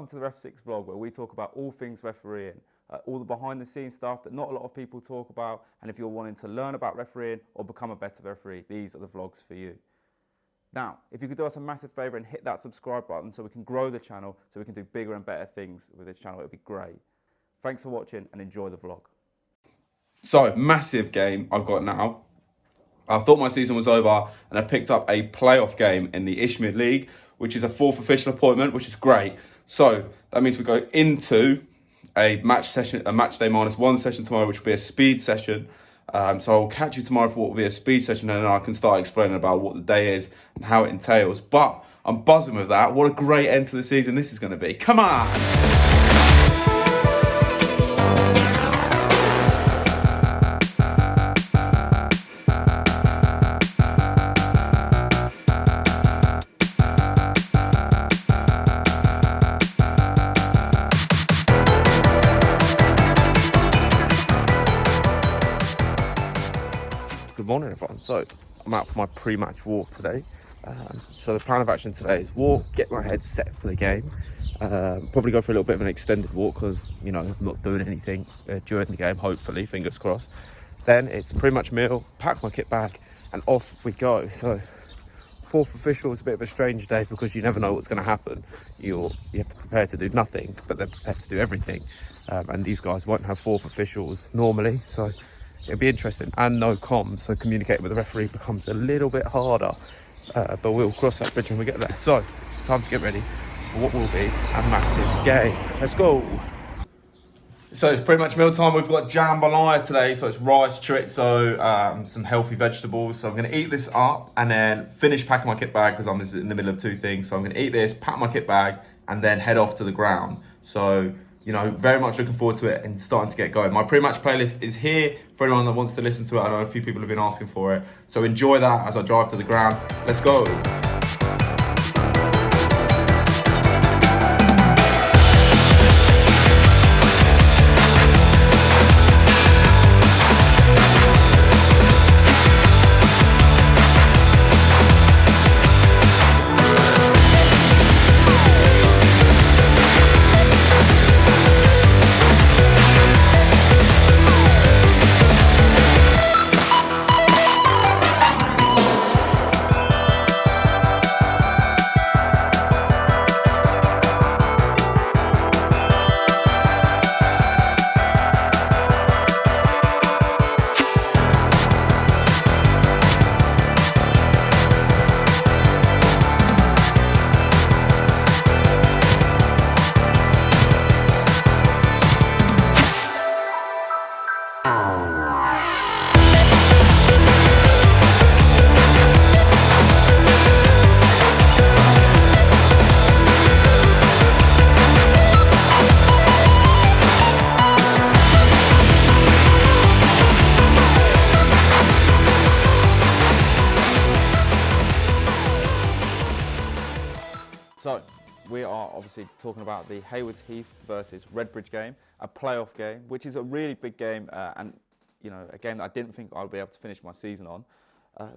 welcome to the REFSIX vlog, where we talk about all things refereeing, all the behind the scenes stuff that not a lot of people talk about. And if you're wanting to learn about refereeing or become a better referee, these are the vlogs for you. Now, if you could do us a massive favour and hit that subscribe button so we can grow the channel, so we can do bigger and better things with this channel, it would be great. Thanks for watching and enjoy the vlog. So, massive game I've got now. I thought my season was over and I picked up a playoff game in the Ishmael League, which is a 4th official appointment, which is great. So, that means we go into a match day -1 session tomorrow, which will be a speed session. So I'll catch you tomorrow for what will be a speed session, and then I can start explaining about what the day is and how it entails. But I'm buzzing with that. What a great end to the season this is going to be. Come on! Good morning, everyone. So I'm out for my pre-match walk today. So the plan of action today is walk, get my head set for the game. Probably go for a little bit of an extended walk because, you know, I'm not doing anything during the game, hopefully, fingers crossed. Then it's pre-match meal, pack my kit bag and off we go. So 4th official is a bit of a strange day because you never know what's going to happen. You have to prepare to do nothing, but then prepare to do everything. And these guys won't have 4th officials normally, so it'll be interesting. And no comms, so communicating with the referee becomes a little bit harder. But we'll cross that bridge when we get there. So, time to get ready for what will be a massive game. Let's go. So it's pretty much meal time. We've got jambalaya today. So it's rice, chorizo, some healthy vegetables. So I'm going to eat this up and then finish packing my kit bag because I'm in the middle of 2 things. So I'm going to eat this, pack my kit bag, and then head off to the ground. So, you know, very much looking forward to it and starting to get going. My pre-match playlist is here for anyone that wants to listen to it. I know a few people have been asking for it. So enjoy that as I drive to the ground. Let's go. So, we are obviously talking about the Haywards Heath versus Redbridge game, a playoff game, which is a really big game and, you know, a game that I didn't think I'd be able to finish my season on.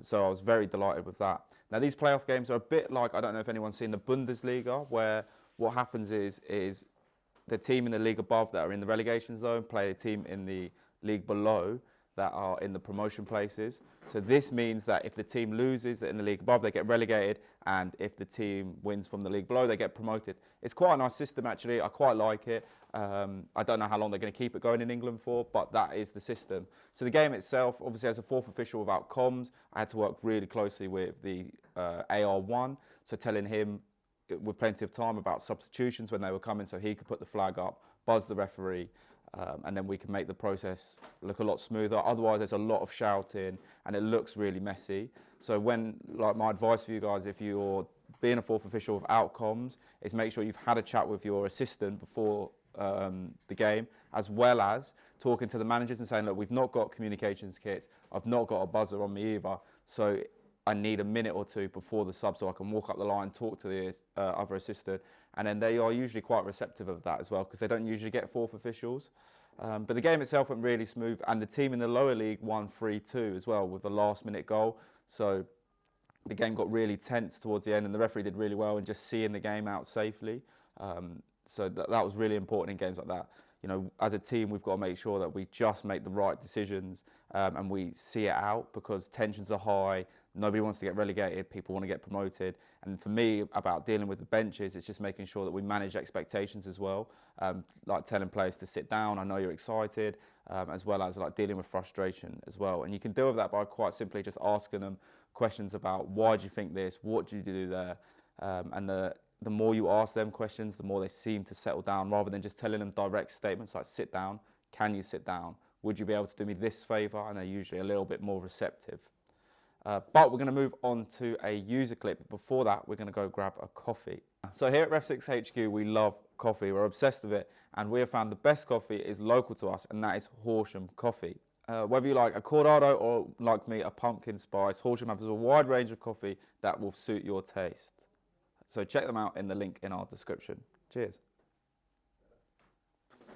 So I was very delighted with that. Now, these playoff games are a bit like, I don't know if anyone's seen the Bundesliga, where what happens is the team in the league above that are in the relegation zone play a team in the league below that are in the promotion places. So this means that if the team loses in the league above, they get relegated, and if the team wins from the league below, they get promoted. It's quite a nice system, actually. I quite like it. I don't know how long they're going to keep it going in England for, but that is the system. So the game itself, obviously as a 4th official without comms, I had to work really closely with the AR1, so telling him with plenty of time about substitutions when they were coming so he could put the flag up, buzz the referee, and then we can make the process look a lot smoother. Otherwise, there's a lot of shouting and it looks really messy. So like my advice for you guys, if you're being a 4th official without comms, is make sure you've had a chat with your assistant before the game, as well as talking to the managers and saying, look, we've not got communications kits, I've not got a buzzer on me either, so I need a minute or 2 before the sub so I can walk up the line, talk to the other assistant, and then they are usually quite receptive of that as well because they don't usually get 4th officials. But the game itself went really smooth, and the team in the lower league won 3-2 as well with a last-minute goal. So the game got really tense towards the end, and the referee did really well in just seeing the game out safely. so that was really important in games like that. You know, as a team, we've got to make sure that we just make the right decisions and we see it out, because tensions are high. Nobody wants to get relegated. People want to get promoted. And for me, about dealing with the benches, it's just making sure that we manage expectations as well. Like telling players to sit down. I know you're excited, as well as like dealing with frustration as well. And you can deal with that by quite simply just asking them questions about, why do you think this? What do you do there? And the more you ask them questions, the more they seem to settle down, rather than just telling them direct statements like, sit down, can you sit down? Would you be able to do me this favour? And they're usually a little bit more receptive. But we're going to move on to a user clip. But before that, we're going to go grab a coffee. So here at REFSIX HQ, we love coffee. We're obsessed with it. And we have found the best coffee is local to us, and that is Horsham Coffee. Whether you like a cortado or, like me, a pumpkin spice, Horsham has a wide range of coffee that will suit your taste. So check them out in the link in our description. Cheers.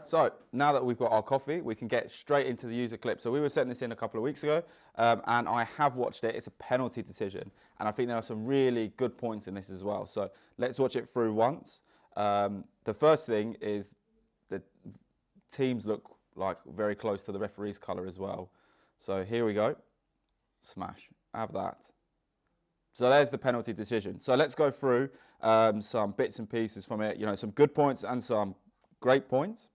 So now that we've got our coffee, we can get straight into the user clip. So we were setting this in a couple of weeks ago, and I have watched it. It's a penalty decision, and I think there are some really good points in this as well. So let's watch it through once. The first thing is the teams look like very close to the referee's colour as well. So here we go. Smash. Have that. So there's the penalty decision. So let's go through some bits and pieces from it. You know, some good points and some great points.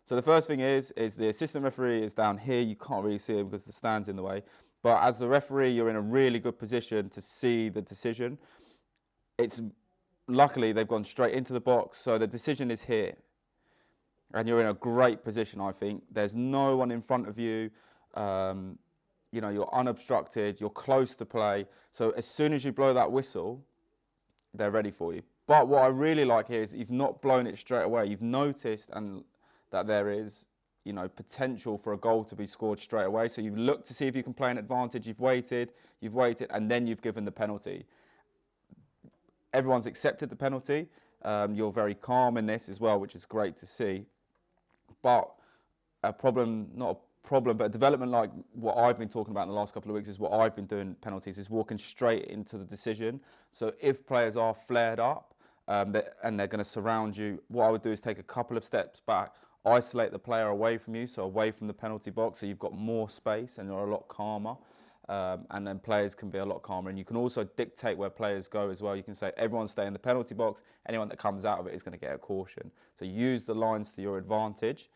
So the first thing is the assistant referee is down here. You can't really see him because the stand's in the way. But as the referee, you're in a really good position to see the decision. Luckily, they've gone straight into the box, so the decision is here. And you're in a great position, I think. There's no one in front of you. You know, you're unobstructed, you're close to play. So as soon as you blow that whistle, they're ready for you. But what I really like here is that you've not blown it straight away. You've noticed that there is, you know, potential for a goal to be scored straight away. So you've looked to see if you can play an advantage. You've waited, and then you've given the penalty. Everyone's accepted the penalty. You're very calm in this as well, which is great to see. But a development like what I've been talking about in the last couple of weeks is what I've been doing penalties, is walking straight into the decision. So if players are flared up and they're going to surround you, what I would do is take a couple of steps back, isolate the player away from you, so away from the penalty box, so you've got more space and you're a lot calmer. And then players can be a lot calmer. And you can also dictate where players go as well. You can say, everyone stay in the penalty box. Anyone that comes out of it is going to get a caution. So use the lines to your advantage.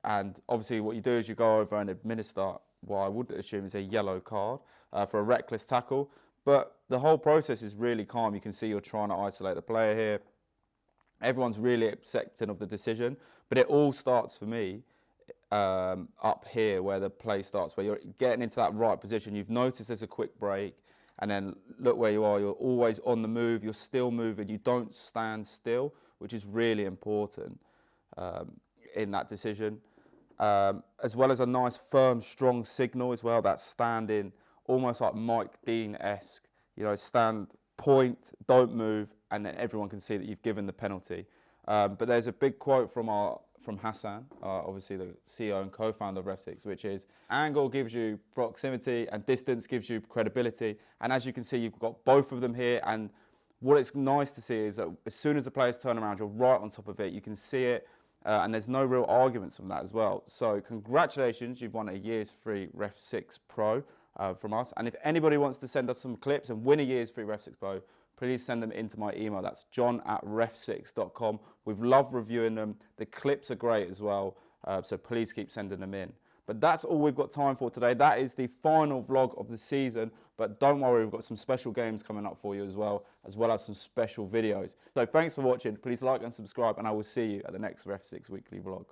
And obviously what you do is you go over and administer what I would assume is a yellow card for a reckless tackle. But the whole process is really calm. You can see you're trying to isolate the player here. Everyone's really accepting of the decision. But it all starts for me up here where the play starts, where you're getting into that right position. You've noticed there's a quick break, and then look where you are. You're always on the move. You're still moving. You don't stand still, which is really important in that decision. As well as a nice, firm, strong signal as well. That standing, almost like Mike Dean-esque. You know, stand, point, don't move, and then everyone can see that you've given the penalty. But there's a big quote from Hassan, obviously the CEO and co-founder of REFSIX, which is, angle gives you proximity and distance gives you credibility. And as you can see, you've got both of them here. And what it's nice to see is that as soon as the players turn around, you're right on top of it. You can see it, and there's no real arguments from that as well. So congratulations, you've won a year's free REFSIX Pro from us. And if anybody wants to send us some clips and win a year's free REFSIX Pro, please send them into my email. That's john@refsix.com. We've loved reviewing them. The clips are great as well, so please keep sending them in. But that's all we've got time for today. That is the final vlog of the season. But don't worry, we've got some special games coming up for you as well as some special videos. So thanks for watching. Please like and subscribe, and I will see you at the next REFSIX weekly vlog.